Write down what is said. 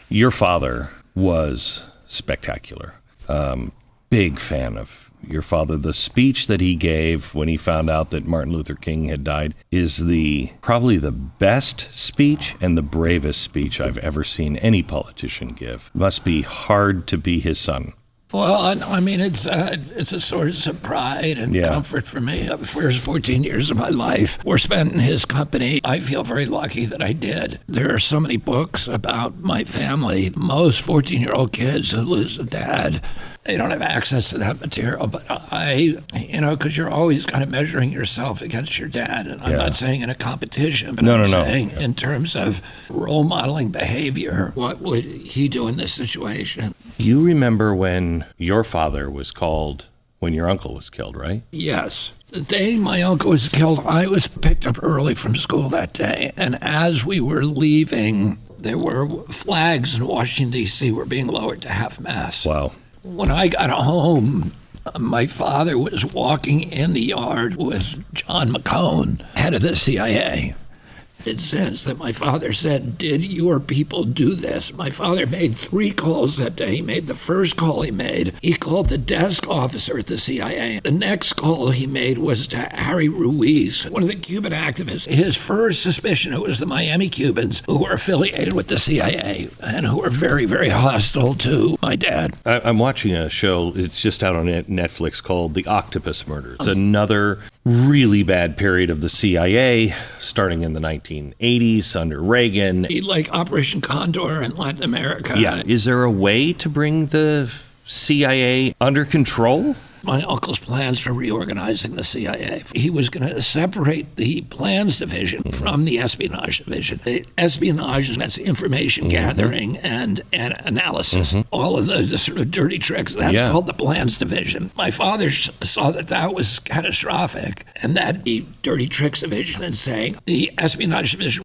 Your father was spectacular. Big fan of your father. The speech that he gave when he found out that Martin Luther King had died is probably the best speech and the bravest speech I've ever seen any politician give. Must be hard to be his son. Well, I mean, it's a source of pride and comfort for me. The first 14 years of my life were spent in his company. I feel very lucky that I did. There are so many books about my family. Most 14-year-old kids who lose a dad, they don't have access to that material. But because you're always kind of measuring yourself against your dad. And I'm not saying in a competition, but I'm saying in terms of role modeling behavior, what would he do in this situation? You remember when your father was called, when your uncle was killed, right? Yes. The day my uncle was killed, I was picked up early from school that day. And as we were leaving, there were flags in Washington, D.C. were being lowered to half-mast. Wow. When I got home, my father was walking in the yard with John McCone, head of the CIA. It says that my father said, "Did your people do this?" My father made 3 calls that day. He made the first call he called the desk officer at the CIA. The next call he made was to Harry Ruiz, one of the Cuban activists. His first suspicion, it was the Miami Cubans who were affiliated with the CIA and who were very, very hostile to my dad. I'm watching a show, it's just out on Netflix, called The Octopus Murder. It's another really bad period of the CIA, starting in the 1980s under Reagan. Like Operation Condor in Latin America. Yeah. Is there a way to bring the CIA under control? My uncle's plans for reorganizing the CIA. He was going to separate the plans division from the espionage division. The espionage, that's information gathering and analysis. All of the sort of dirty tricks, that's called the plans division. My father saw that was catastrophic, and that the dirty tricks division and saying the espionage division